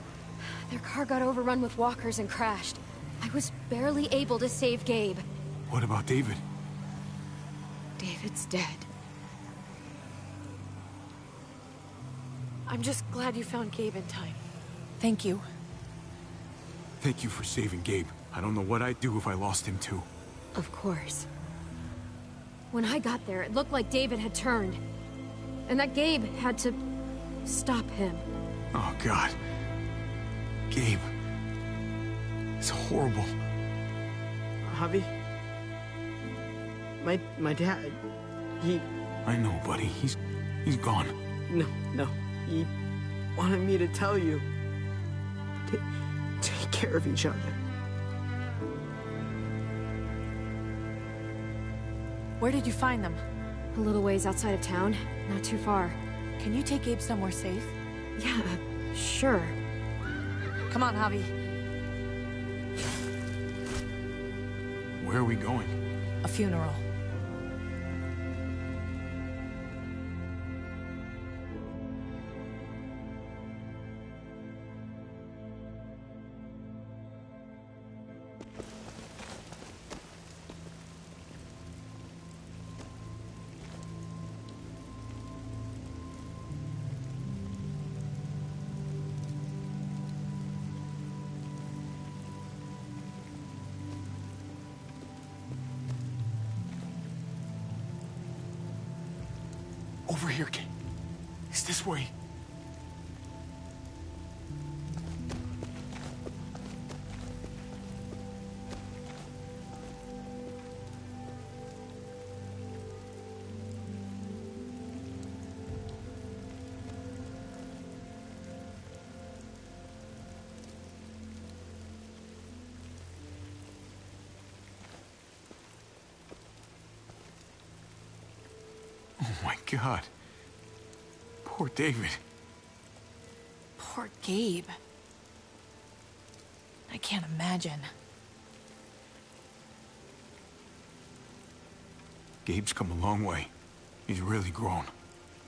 Their car got overrun with walkers and crashed. I was barely able to save Gabe. What about David? David's dead. I'm just glad you found Gabe in time. Thank you. Thank you for saving Gabe. I don't know what I'd do if I lost him too. Of course. When I got there, it looked like David had turned. And that Gabe had to stop him. Oh, God. Gabe. It's horrible. Javi? My dad, he... I know, buddy. He's gone. No. He wanted me to tell you. Take care of each other. Where did you find them? A little ways outside of town. Not too far. Can you take Gabe somewhere safe? Yeah, sure. Come on, Javi. Where are we going? A funeral. Over here, Kate. It's this way. Oh my God. Poor David. Poor Gabe. I can't imagine. Gabe's come a long way. He's really grown.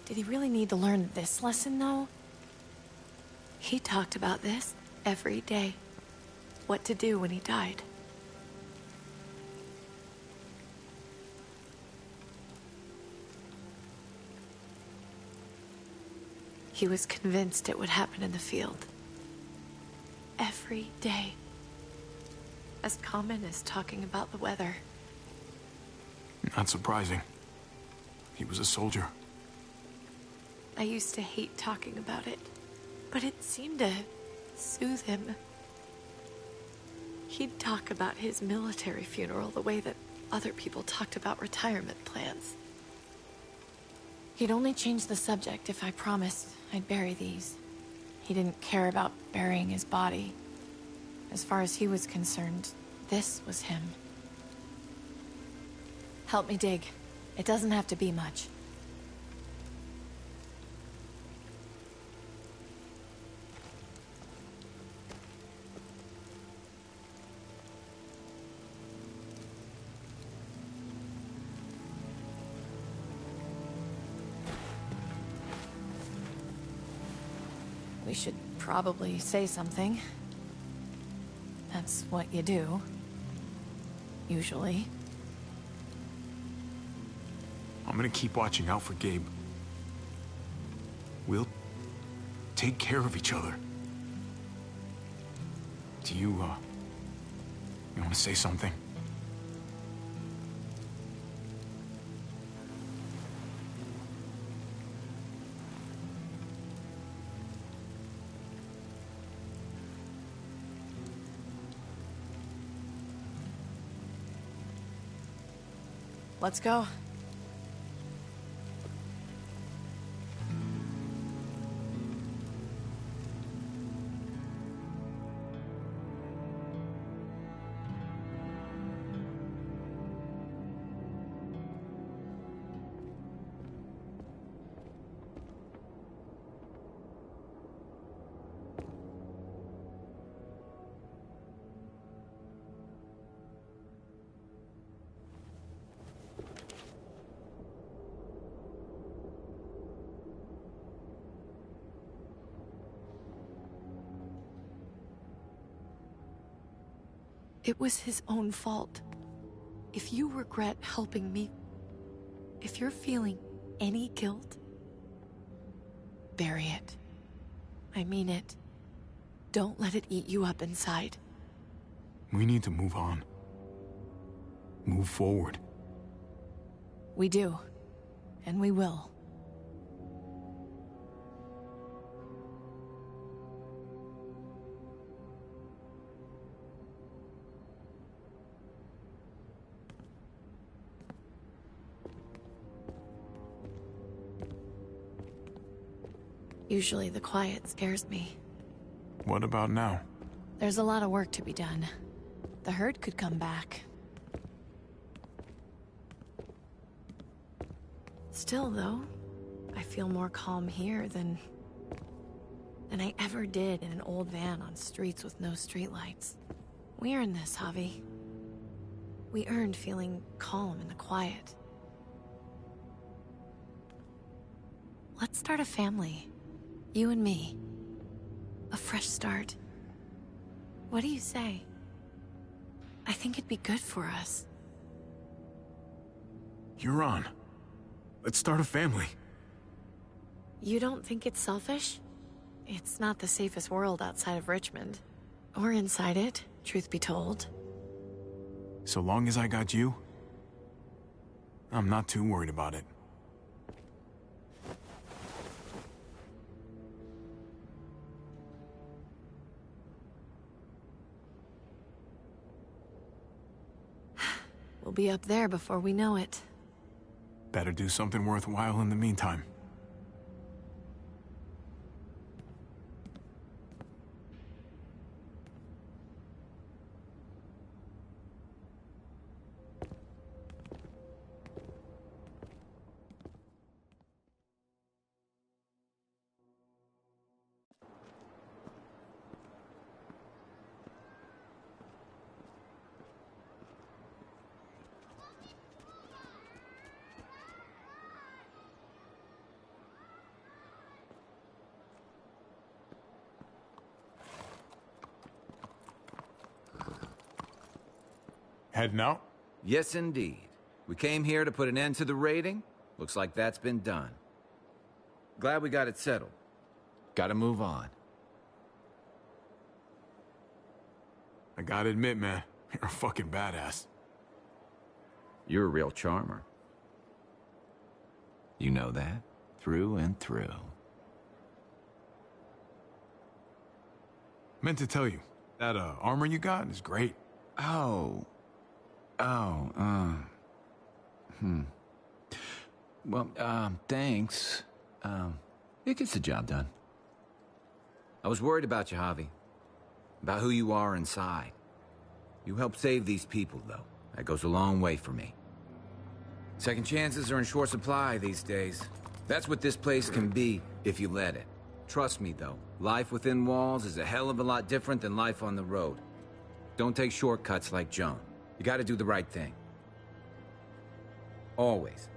Did he really need to learn this lesson, though? He talked about this every day. What to do when he died. He was convinced it would happen in the field. Every day. As common as talking about the weather. Not surprising. He was a soldier. I used to hate talking about it, but it seemed to soothe him. He'd talk about his military funeral the way that other people talked about retirement plans. He'd only change the subject if I promised I'd bury these. He didn't care about burying his body, As far as he was concerned, this was him. Help me dig. It doesn't have to be much. We should probably say something. That's what you do. Usually. I'm gonna keep watching out for Gabe. We'll take care of each other. Do you want to say something? Let's go. It was his own fault. If you regret helping me, if you're feeling any guilt, bury it. I mean it. Don't let it eat you up inside. We need to move on. Move forward. We do. And we will. Usually the quiet scares me. What about now? There's a lot of work to be done. The herd could come back. Still, though, I feel more calm here than I ever did in an old van on streets with no streetlights. We earned this, Javi. We earned feeling calm in the quiet. Let's start a family. You and me. A fresh start. What do you say? I think it'd be good for us. You're on. Let's start a family. You don't think it's selfish? It's not the safest world outside of Richmond. Or inside it, truth be told. So long as I got you, I'm not too worried about it. We'll be up there before we know it. Better do something worthwhile in the meantime. Heading out? Yes, indeed. We came here to put an end to the raiding. Looks like that's been done. Glad we got it settled. Gotta move on. I gotta admit, man, you're a fucking badass. You're a real charmer. You know that? Through and through. Meant to tell you, that armor you got is great. Well, thanks. It gets the job done. I was worried about you, Javi. about who you are inside. You help save these people, though. That goes a long way for me. Second chances are in short supply these days. That's what this place can be, if you let it. Trust me, though, life within walls is a hell of a lot different than life on the road. Don't take shortcuts like Joan. You gotta do the right thing. Always.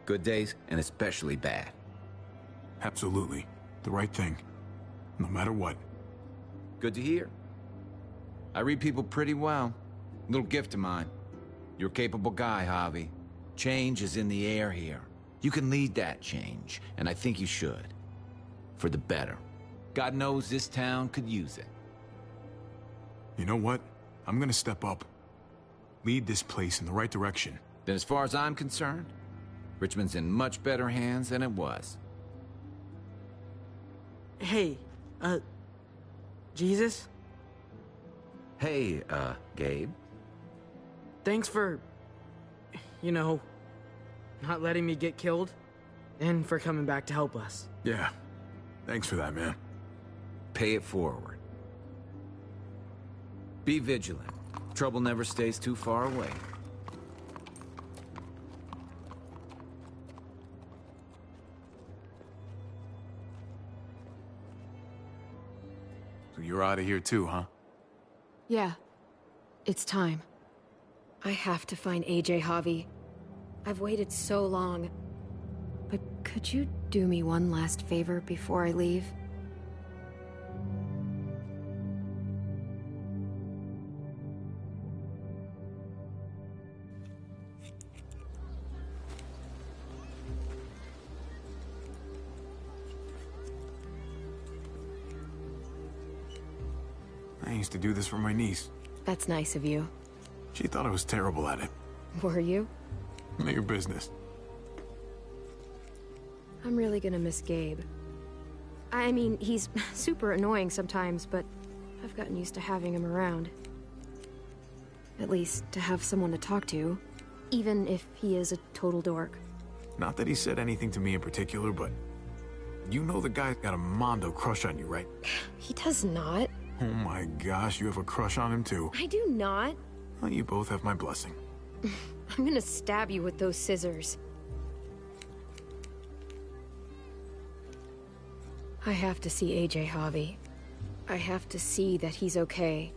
Good days, and especially bad. Absolutely. The right thing. No matter what. Good to hear. I read people pretty well. Little gift of mine. You're a capable guy, Javi. Change is in the air here. You can lead that change, and I think you should. For the better. God knows this town could use it. You know what? I'm gonna step up. Lead this place in the right direction. Then as far as I'm concerned, Richmond's in much better hands than it was. Hey, Jesus? Hey, Gabe. Thanks for, you know, not letting me get killed, and for coming back to help us. Yeah. Thanks for that, man. Pay it forward. Be vigilant. Trouble never stays too far away. So you're out of here too, huh? Yeah. It's time. I have to find AJ, Javi. I've waited so long. But could you do me one last favor before I leave? I used to do this for my niece. That's nice of you. She thought I was terrible at it. Were you? None of your business. I'm really gonna miss Gabe. I mean, he's super annoying sometimes, but I've gotten used to having him around. At least, to have someone to talk to, even if he is a total dork. Not that he said anything to me in particular, but... You know the guy's got a Mondo crush on you, right? He does not. Oh my gosh, you have a crush on him too. I do not. Well, you both have my blessing. I'm gonna stab you with those scissors. I have to see AJ, Javi. I have to see that he's okay.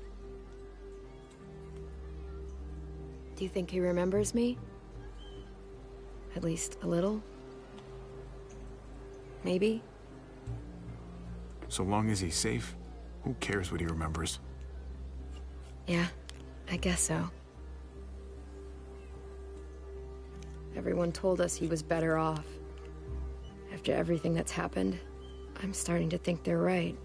Do you think he remembers me? At least a little? Maybe? So long as he's safe, who cares what he remembers? Yeah, I guess so. Everyone told us he was better off. After everything that's happened, I'm starting to think they're right.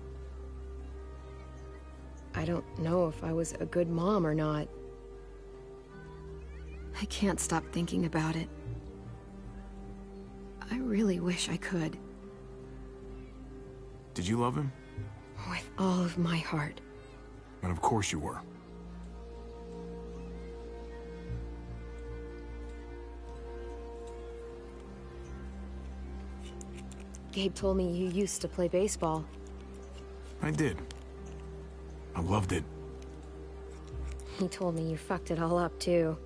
I don't know if I was a good mom or not. I can't stop thinking about it. I really wish I could. Did you love him? With all of my heart. And of course you were. Gabe told me you used to play baseball. I did. I loved it. He told me you fucked it all up, too.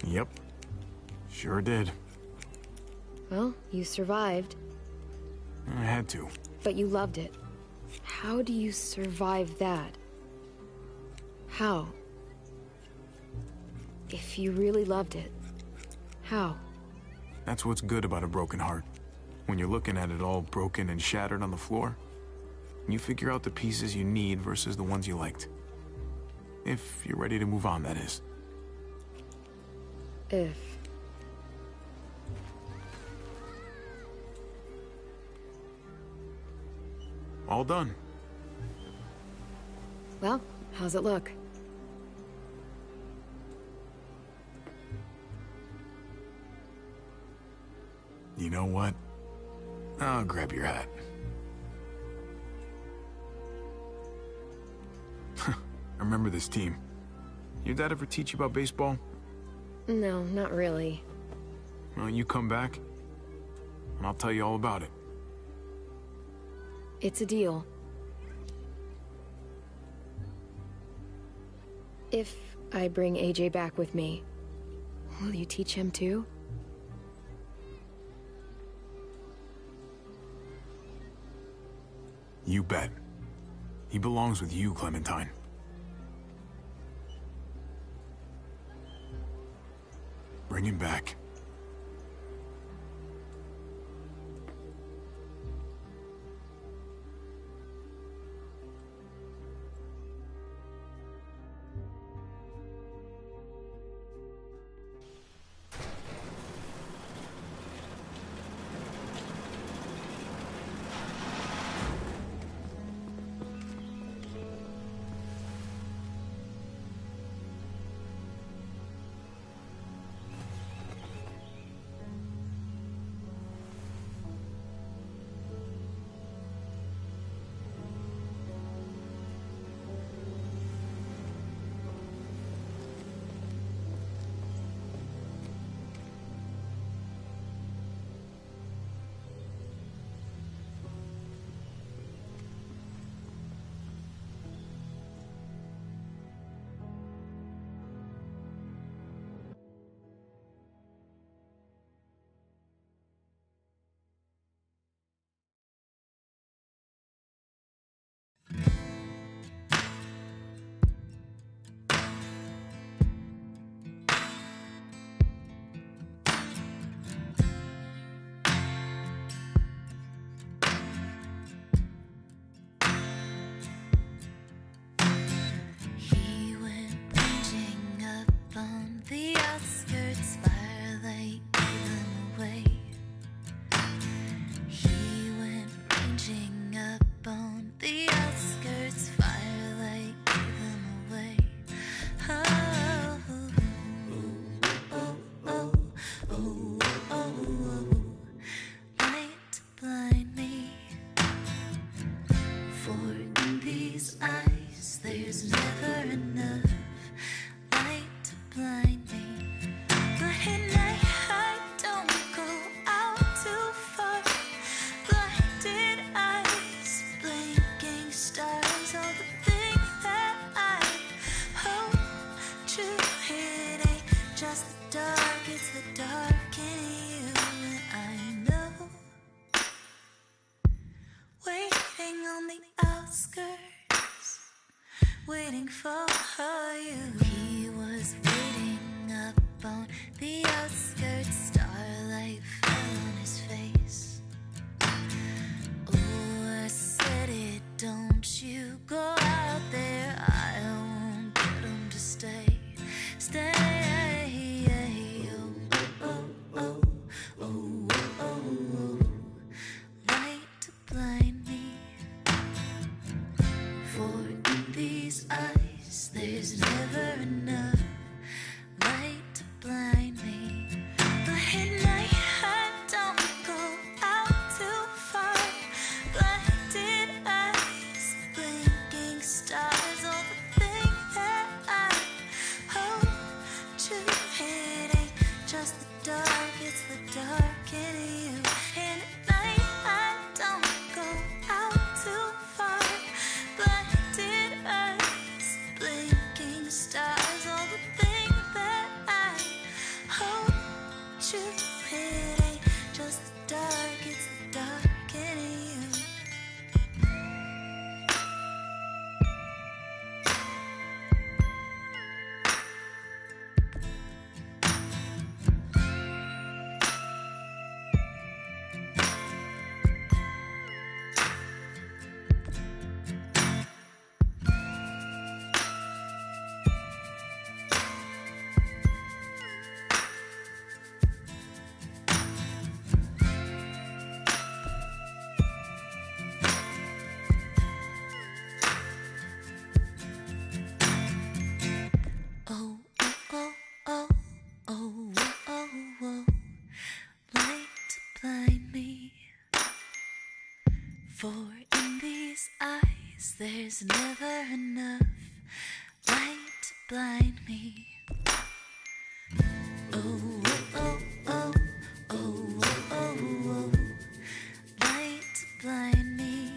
Yep. Sure did. Well, you survived. I had to. But you loved it. How do you survive that? How? If you really loved it, how? That's what's good about a broken heart. When you're looking at it all broken and shattered on the floor, you figure out the pieces you need versus the ones you liked. If you're ready to move on, that is. If. All done. Well, how's it look? You know what? I'll grab your hat. I remember this team. Your dad ever teach you about baseball? No, not really. Well, you come back, and I'll tell you all about it. It's a deal. If I bring AJ back with me, will you teach him too? You bet. He belongs with you, Clementine. Bring him back. Waiting for you. He was waiting up on the outskirts. Starlight fell on his face. Oh, I said it, don't you go out there. I won't get him to stay. Stay. Oh, oh, oh, oh, oh, oh. Light to blind me. For in these eyes, there's never enough light to blind me. But at night, I don't go out too far. Blinded eyes, blinking stars, all the things that I hope to. It ain't just the dark, it's the dark in you. And at night, I don't go out too far. Blinded eyes, blinking stars, all the things that I hope to. It ain't just the dark, it's the dark in you. Oh, oh, oh, oh, oh, oh, oh, light to blind me. For in these eyes, there's never enough light to blind me. Oh, oh, oh, oh, oh, oh, oh, light to blind me.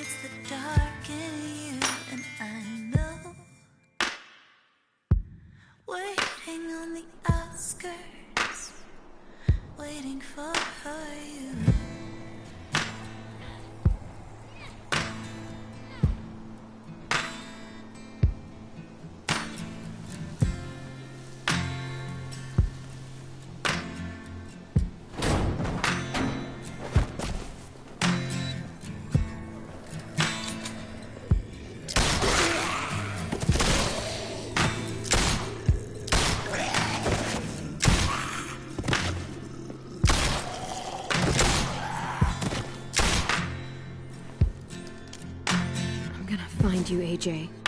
it's the dark in you, and I know. Waiting on the outskirts, waiting for you. Find you, AJ.